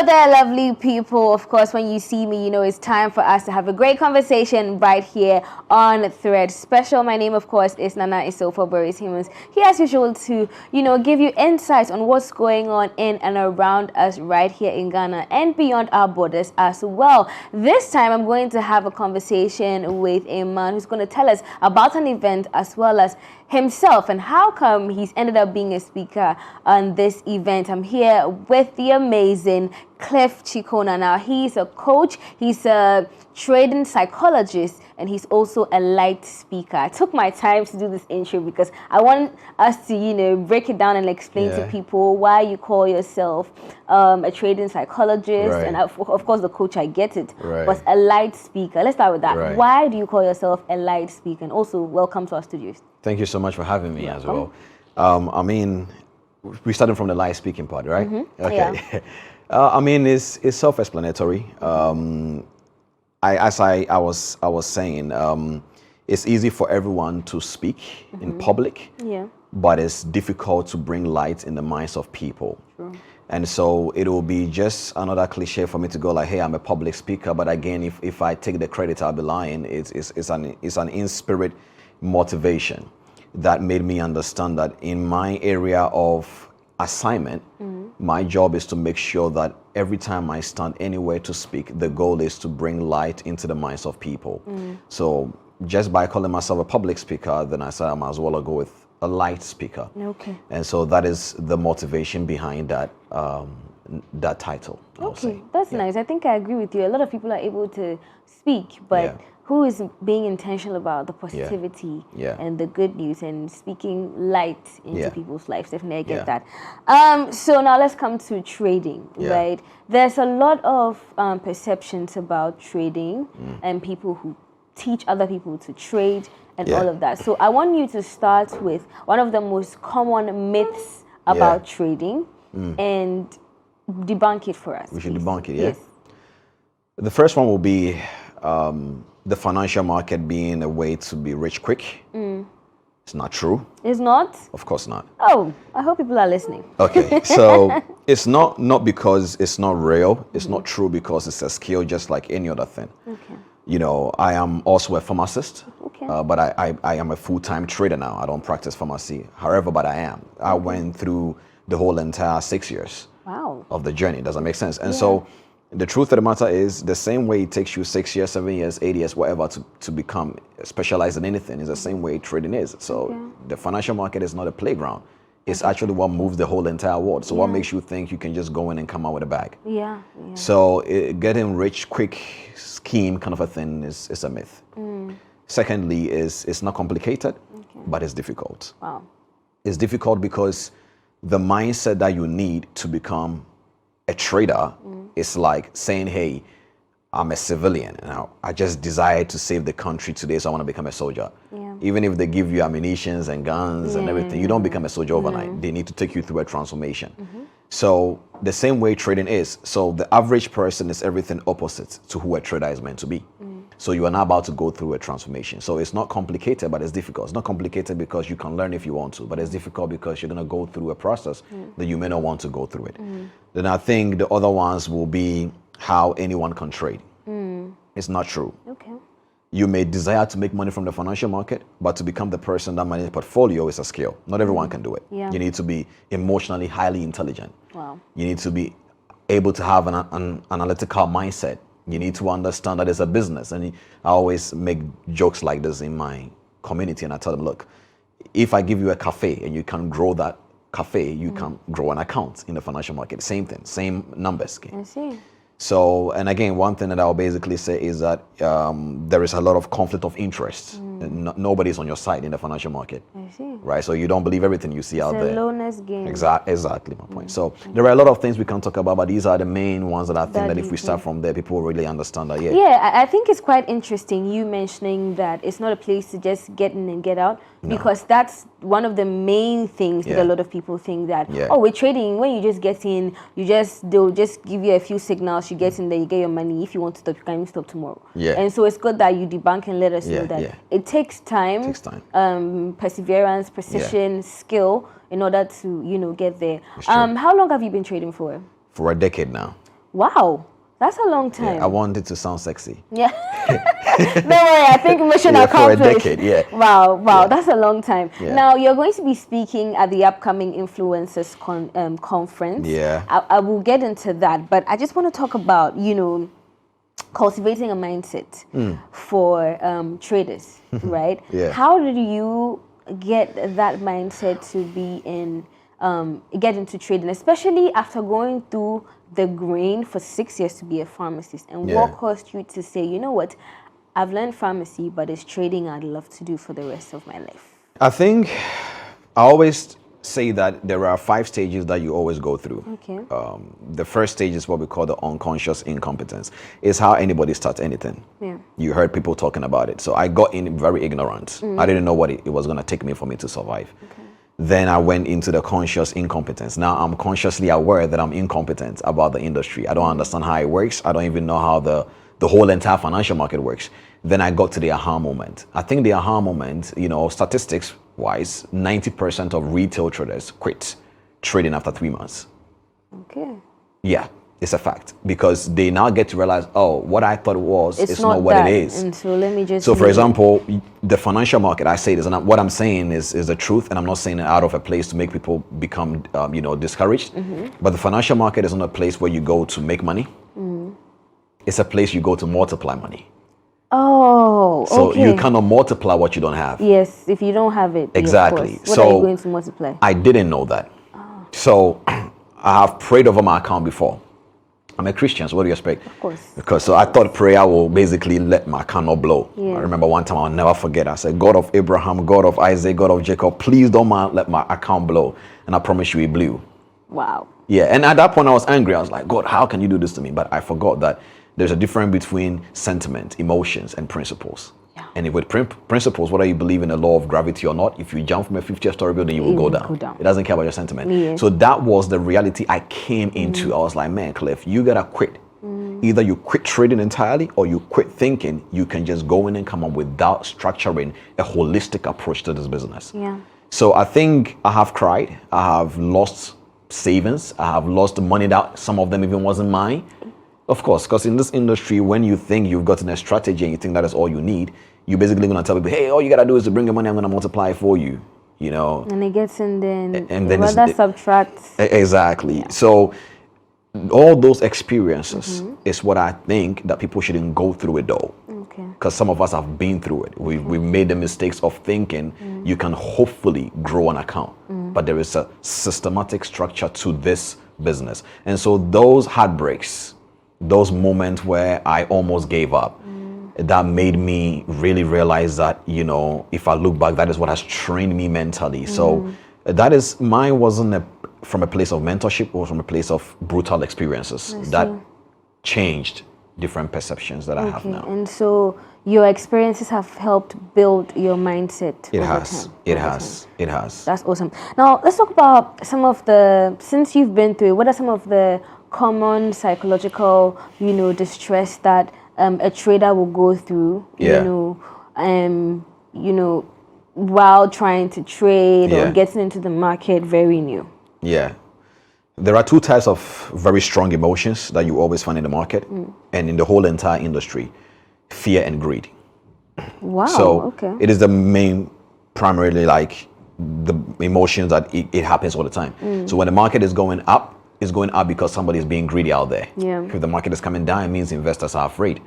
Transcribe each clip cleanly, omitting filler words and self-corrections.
there, lovely people. Of course, when you see me, you know it's time for us to have a great conversation right here on Thread Special. My name, of course, is Nana Isofo Boris Humans. Here, as usual, to, give you insights on what's going on in and around us right here in Ghana and beyond our borders as well. This time, I'm going to have a conversation with a man who's going to tell us about an event as well as himself and how come he's ended up being a speaker on this event. I'm here with the amazing Cliff Cheqona. Now, he's a coach, he's a trading psychologist, and he's also a light speaker. I took my time to do this intro because I want us to, break it down and explain to people why you call yourself a trading psychologist. Right. And of course, the coach, I get it, Right. but a light speaker. Let's start with that. Right. Why do you call yourself a light speaker? And also, welcome to our studios. Thank you so much for having me as well. We started from the live speaking part, right? Mm-hmm. Okay. Yeah. It's self-explanatory. As I was saying, it's easy for everyone to speak in public, but it's difficult to bring light in the minds of people. True. And so it will be just another cliche for me to go like, hey, I'm a public speaker. But again, if I take the credit, I'll be lying. It's an in-spirit motivation that made me understand that in my area of assignment, my job is to make sure that every time I stand anywhere to speak, the goal is to bring light into the minds of people. So just by calling myself a public speaker, then I said I might as well go with a light speaker. Okay. And so that is the motivation behind that that title. Okay, that's nice. I think I agree with you. A lot of people are able to speak, but who is being intentional about the positivity and the good news and speaking light into people's lives? Definitely, I get that. So now let's come to trading, right? There's a lot of perceptions about trading and people who teach other people to trade and all of that. So I want you to start with one of the most common myths about trading and debunk it for us. We should please. debunk it, Yes. The first one will be the financial market being a way to be rich quick. It's not true. It's not? Of course not. Oh, I hope people are listening. Okay, so it's not because it's not real. It's not true because it's a skill just like any other thing. Okay. I am also a pharmacist, Okay. but I am a full-time trader now. I don't practice pharmacy. However, but I am. I went through the whole entire 6 years of the journey. Does that make sense? And so the truth of the matter is the same way it takes you 6 years, 7 years, 8 years, whatever, to become specialized in anything is the same way trading is. So the financial market is not a playground. It's actually what moves the whole entire world. So what makes you think you can just go in and come out with a bag? Yeah. So getting rich quick scheme kind of a thing is a myth. Secondly, it's not complicated, but it's difficult. Wow. It's difficult because the mindset that you need to become a trader is like saying, hey, I'm a civilian and I just desire to save the country today, so I want to become a soldier. Even if they give you ammunitions and guns and everything, you don't become a soldier overnight. They need to take you through a transformation. So the same way trading is. So the average person is everything opposite to who a trader is meant to be. So you are now about to go through a transformation. So it's not complicated, but it's difficult. It's not complicated because you can learn if you want to, but it's difficult because you're going to go through a process that you may not want to go through it. Then I think the other ones will be how anyone can trade. It's not true. Okay. You may desire to make money from the financial market, but to become the person that manages portfolio is a skill. Not everyone can do it. Yeah. You need to be emotionally highly intelligent. Wow. You need to be able to have an analytical mindset. You need to understand that it's a business. And I always make jokes like this in my community, and I tell them, look, if I give you a cafe and you can grow that cafe, you can grow an account in the financial market. Same thing, same numbers. I see. So, and again, one thing that I'll basically say is that there is a lot of conflict of interest. Nobody's on your side in the financial market. I see. Right? So you don't believe everything you see out there. It's a lowness game. Exactly my point. So there are a lot of things we can talk about, but these are the main ones that I think that if we start from there, people will really understand that. Yeah, I think it's quite interesting you mentioning that it's not a place to just get in and get out, because that's one of the main things that a lot of people think that, oh, we're trading, when you just get in, they'll just give you a few signals, you get in there, you get your money. If you want to stop, you can even stop tomorrow. And so it's good that you debunk and let us know that it takes time, perseverance, precision, skill in order to, get there. How long have you been trading for? For a decade now. Wow, that's a long time. Yeah, I want it to sound sexy. Yeah. Don't worry, I think mission Yeah, for a accomplished. decade, yeah. Wow, Yeah. that's a long time. Yeah. Now, you're going to be speaking at the upcoming Influencers Conference. Yeah. I will get into that, but I just want to talk about, cultivating a mindset for traders, right? Yeah. How did you get that mindset to be get into trading, especially after going through the grain for 6 years to be a pharmacist? And what caused you to say, you know what, I've learned pharmacy, but it's trading I'd love to do for the rest of my life? I think I always say that there are 5 stages that you always go through. Okay. The first stage is what we call the unconscious incompetence. It's how anybody starts anything. Yeah. You heard people talking about it. So I got in very ignorant. I didn't know what it was going to take me for me to survive. Okay. Then I went into the conscious incompetence. Now I'm consciously aware that I'm incompetent about the industry. I don't understand how it works. I don't even know how the whole entire financial market works. Then I got to the aha moment. I think the aha moment, statistics wise, 90% of retail traders quit trading after 3 months. Okay. Yeah, it's a fact, because they now get to realize, oh, what I thought it was, it's not what that. it is. And so let me just. So, for example, the financial market, I say this, and what I'm saying is the truth, and I'm not saying it out of a place to make people become, discouraged. But the financial market is not a place where you go to make money. It's a place you go to multiply money. Oh, so okay. you cannot multiply what you don't have. Yes, if you don't have it. Exactly. Of course. What are you going to multiply? I didn't know that. So I have prayed over my account before. I'm a Christian, so what do you expect? Of course. Because so I thought prayer will basically let my account not blow. Yeah. I remember one time, I'll never forget, I said, God of Abraham, God of Isaac, God of Jacob, please don't let my account blow. And I promise you it blew. Wow. Yeah, and at that point I was angry. I was like, God, how can you do this to me? But I forgot that there's a difference between sentiment, emotions, and principles. Yeah. And with principles, whether you believe in the law of gravity or not, if you jump from a 50-story building, you will go down. It doesn't care about your sentiment. Yeah. So that was the reality I came into. I was like, man, Cliff, you gotta quit. Either you quit trading entirely or you quit thinking you can just go in and come up without structuring a holistic approach to this business. Yeah. So I think I have cried. I have lost savings. I have lost money that some of them even wasn't mine. Of course, because in this industry, when you think you've gotten a strategy and you think that is all you need, you're basically going to tell people, hey, all you got to do is to bring your money, I'm going to multiply it for you, And it gets in then, and then rather subtract. Exactly. Yeah. So all those experiences is what I think that people shouldn't go through it though. Okay. Because some of us have been through it. We've made the mistakes of thinking you can hopefully grow an account. But there is a systematic structure to this business. And so those heartbreaks, those moments where I almost gave up, that made me really realize that, if I look back, that is what has trained me mentally. So that is, mine wasn't from a place of mentorship or from a place of brutal experiences. That changed different perceptions that I have now. And so your experiences have helped build your mindset. It has. That's awesome. Now let's talk about since you've been through, what are some of the common psychological, distress that a trader will go through, while trying to trade or getting into the market very new? Yeah. There are 2 types of very strong emotions that you always find in the market and in the whole entire industry: fear and greed. Wow. So it is the main, primarily like the emotions that it happens all the time. So when the market is going up, it's going up because somebody is being greedy out there. Yeah. If the market is coming down, it means investors are afraid.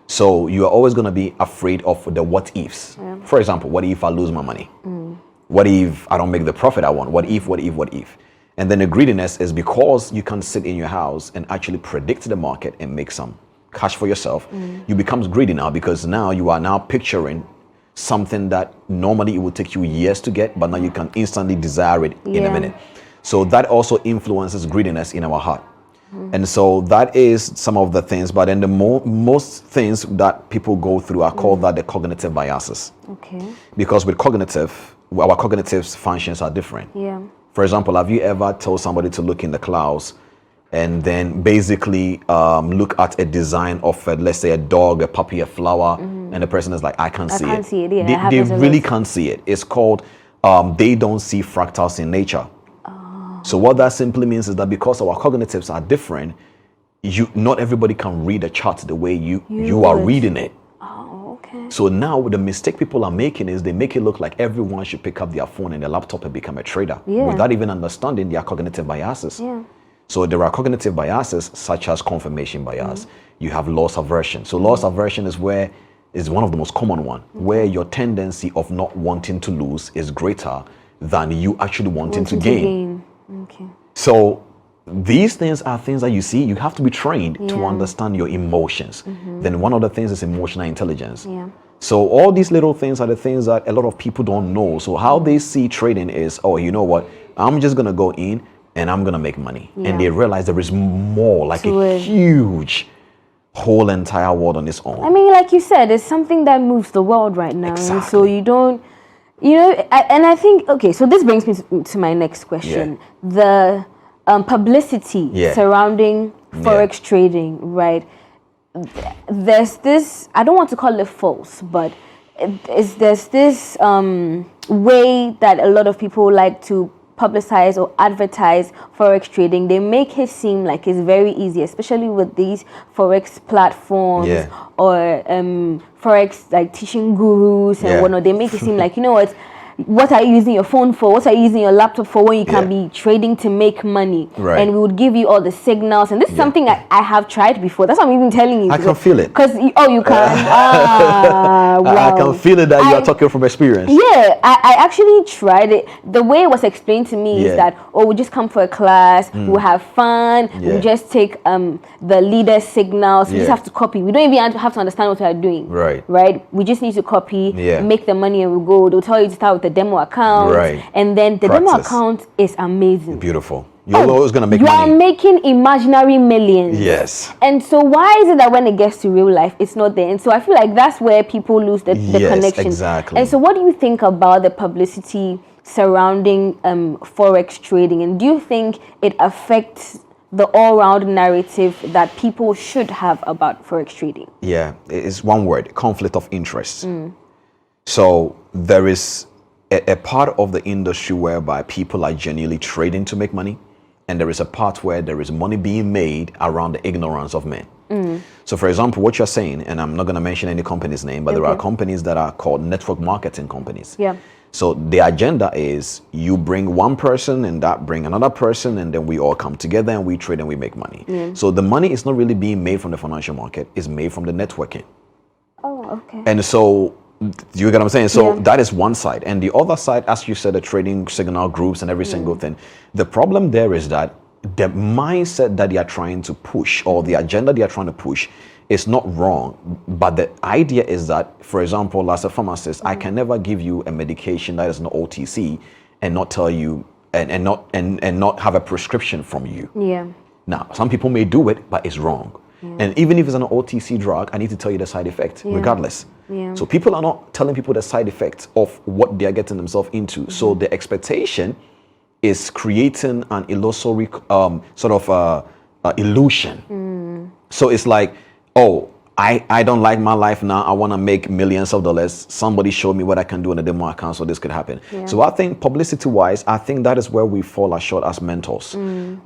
So you are always going to be afraid of the what ifs. Yeah. For example, what if I lose my money? What if I don't make the profit I want? What if? And then the greediness is because you can sit in your house and actually predict the market and make some cash for yourself. You become greedy now because now you are now picturing something that normally it would take you years to get, but now you can instantly desire it in a minute. So that also influences greediness in our heart. And so that is some of the things, but then the most things that people go through are called that the cognitive biases. Okay. Because with our cognitive functions are different. Yeah. For example, have you ever told somebody to look in the clouds and then basically look at a design of, let's say, a dog, a puppy, a flower, and the person is like, I can't see it. I can't see it, yeah. They really can't see it. It's called, they don't see fractals in nature. So what that simply means is that because our cognitives are different, not everybody can read a chart the way you are reading it. Oh, okay. So now the mistake people are making is they make it look like everyone should pick up their phone and their laptop and become a trader without even understanding their cognitive biases. Yeah. So there are cognitive biases such as confirmation bias. You have loss aversion. So loss aversion is one of the most common one, where your tendency of not wanting to lose is greater than you actually wanting to gain. Okay. So these things are things that you see, you have to be trained to understand your emotions. Then one of the things is emotional intelligence. Yeah. So all these little things are the things that a lot of people don't know. So how they see trading is, oh, you know what? I'm just going to go in and I'm going to make money. And they realize there is more, like a huge whole entire world on its own. I mean, like you said, it's something that moves the world right now. Exactly. And so you don't, and I think, okay, so this brings me to my next question. The publicity surrounding Forex trading, right? There's this, I don't want to call it false, but there's this way that a lot of people like to publicize or advertise Forex trading. They make it seem like it's very easy, especially with these Forex platforms or Forex like teaching gurus and whatnot. They make it seem like, what are you using your phone for? What are you using your laptop for when you can be trading to make money? Right. And we would give you all the signals. And this is something I have tried before. That's what I'm even telling you. I can feel it. Because, you can. Wow. I can feel it that you are talking from experience. Yeah, I actually tried it. The way it was explained to me is that, we just come for a class, we'll have fun, we just take the leader's signals, we just have to copy. We don't even have to understand what we are doing. Right? We just need to copy, make the money and we go. They'll tell you to start with the demo account. And then the demo account is amazing. Beautiful. You're always going to make money. You are making imaginary millions. Yes. And so why is it that when it gets to real life, it's not there? And so I feel like that's where people lose the connection. Exactly. And so what do you think about the publicity surrounding Forex trading? And do you think it affects the all-round narrative that people should have about Forex trading? Yeah, it's one word, conflict of interest. So there is a part of the industry whereby people are genuinely trading to make money, and there is a part where there is money being made around the ignorance of men. So for example, what you're saying, and I'm not going to mention any company's name, but there are companies that are called network marketing companies. So the agenda is you bring one person and that bring another person, and then we all come together and we trade and we make money. So the money is not really being made from the financial market, it's made from the networking. Oh, okay. And so, you get what I'm saying? So that is one side. And the other side, as you said, the trading signal groups and every single thing. The problem there is that the mindset that they are trying to push, or the agenda they are trying to push, is not wrong. But the idea is that, for example, as a pharmacist, I can never give you a medication that is not OTC and not tell you and not have a prescription from you. Now, some people may do it, but it's wrong. And even if it's an OTC drug, I need to tell you the side effect, regardless. So people are not telling people the side effect of what they are getting themselves into. So the expectation is creating an illusory illusion. So it's like, oh, I don't like my life now. I want to make millions of dollars. Somebody show me what I can do on a demo account so this could happen. So I think publicity-wise, I think that is where we fall short as mentors.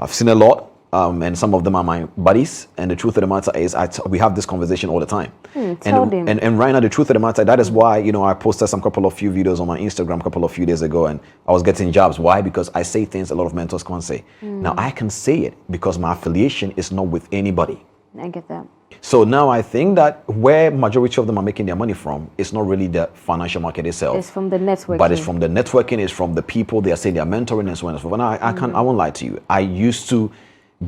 I've seen a lot. And some of them are my buddies, and the truth of the matter is we have this conversation all the time. And right now, the truth of the matter, that is why I posted some few videos on my Instagram a few days ago, and I was getting jobs. Why? Because I say things a lot of mentors can't say. Now I can say it because my affiliation is not with anybody. I get that. So now I think that where majority of them are making their money from, it's not really the financial market itself. It's from the networking. But it's from the networking, it's from the people they are saying they're mentoring and so on and so forth. And I won't lie to you. I used to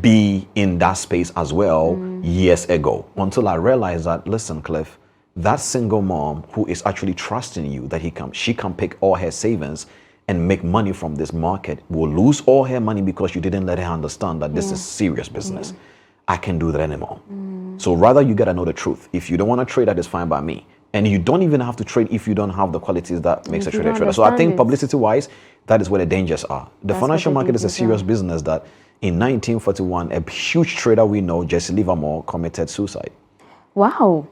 be in that space as well years ago, until I realized that, listen, Cliff, that single mom who is actually trusting you that she can pick all her savings and make money from this market will lose all her money because you didn't let her understand that this is serious business. I can't do that anymore. So rather you gotta know the truth. If you don't want to trade, that is fine by me. And you don't even have to trade if you don't have the qualities that makes a trader a trader. So I think publicity-wise, that is where the dangers are. The financial market is a serious business that in 1941, a huge trader we know, Jesse Livermore, committed suicide. Wow.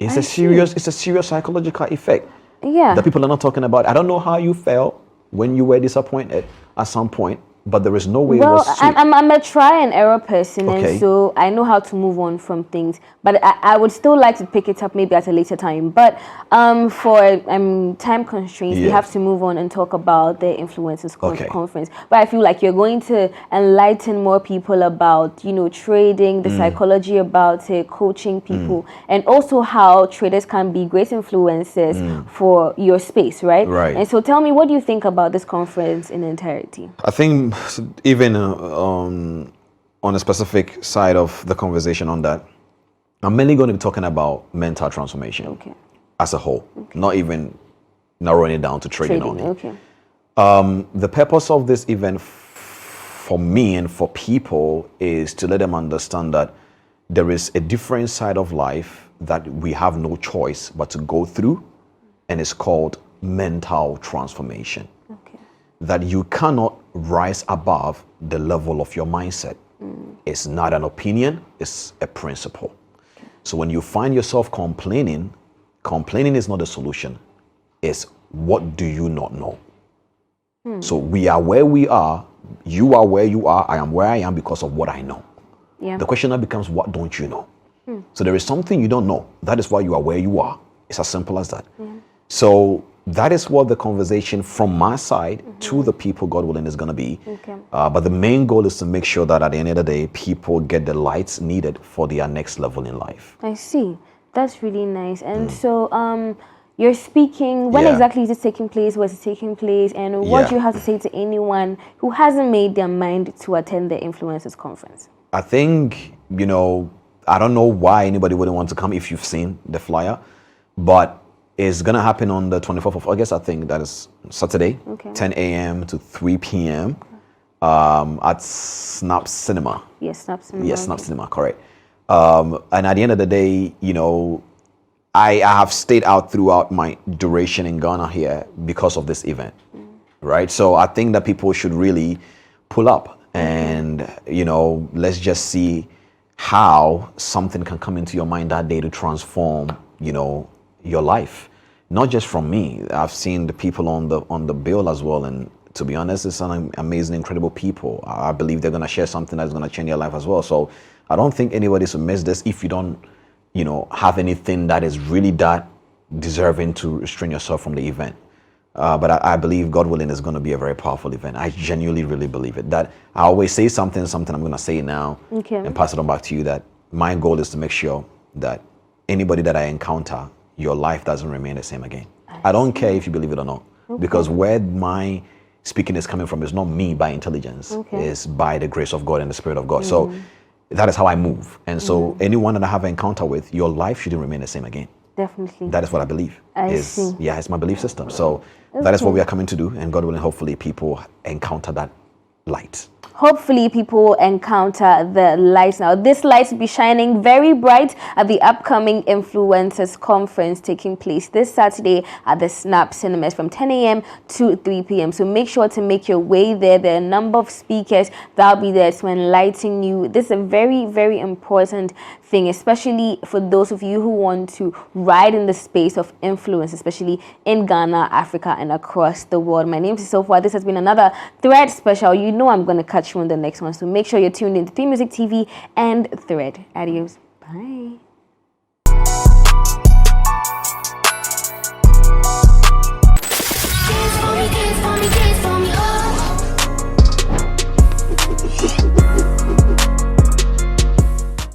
It's a serious psychological effect. That people are not talking about. I don't know how you felt when you were disappointed at some point, but there is no way Well, it was sweet. I'm a try and error person, Okay. and so I know how to move on from things. But I would still like to pick it up maybe at a later time. But for time constraints, we Yeah. have to move on and talk about the influencers Okay. conference. But I feel like you're going to enlighten more people about, trading, the psychology about it, coaching people, and also how traders can be great influencers for your space, right? Right. And so tell me, what do you think about this conference in entirety? I think even on a specific side of the conversation on that, I'm mainly going to be talking about mental transformation Okay. as a whole, not even narrowing it down to trading only. Okay. The purpose of this event for me and for people is to let them understand that there is a different side of life that we have no choice but to go through, and it's called mental transformation. Okay. That you cannot rise above the level of your mindset. It's not an opinion, it's a principle. So when you find yourself complaining is not the solution. It's what do you not know? So we are where we are, you are where you are, I am where I am because of what I know. Yeah. The question now becomes, what don't you know? So there is something you don't know. That is why you are where you are. It's as simple as that. So that is what the conversation from my side to the people, God willing, is going to be. Okay. But the main goal is to make sure that at the end of the day, people get the lights needed for their next level in life. I see. That's really nice. And so, you're speaking. When Yeah. exactly is it taking place? Was it taking place? And what Yeah. do you have to say to anyone who hasn't made their mind to attend the influencers conference? I think, I don't know why anybody wouldn't want to come if you've seen the flyer, but it's going to happen on the 24th of August. I think that is Saturday, Okay. 10 a.m. to 3 p.m. At Snap Cinema. Yes, Snap Cinema. Yes, Snap Cinema, correct. And at the end of the day, I have stayed out throughout my duration in Ghana here because of this event, right? So I think that people should really pull up and, let's just see how something can come into your mind that day to transform, your life. Not just from me. I've seen the people on the bill as well, and to be honest, it's an amazing, incredible people. I believe they're going to share something that's going to change their life as well. So I don't think anybody should miss this if you don't, have anything that is really that deserving to restrain yourself from the event. But I believe, God willing, is going to be a very powerful event. I genuinely really believe it. That I always say something I'm going to say now and pass it on back to you, that my goal is to make sure that anybody that I encounter, your life doesn't remain the same again. I don't care if you believe it or not, because where my speaking is coming from is not me by intelligence, it's by the grace of God and the Spirit of God. So that is how I move. And so anyone that I have an encounter with, your life shouldn't remain the same again. Definitely. That is what I believe. I see. Yeah, it's my belief system. So that is what we are coming to do. And God willing, hopefully people encounter that light. Hopefully people encounter the light now. This light will be shining very bright at the upcoming Influencers Conference taking place this Saturday at the Snap Cinemas from 10 a.m. to 3 p.m. So make sure to make your way there. There are a number of speakers that will be there to enlighten you. This is a very, very important thing, especially for those of you who want to ride in the space of influence, especially in Ghana, Africa, and across the world. My name is Sofa. This has been another Thread special. You know I'm going to catch you on the next one. So make sure you're tuned in to 3 Music TV and Thread. Adios. Bye.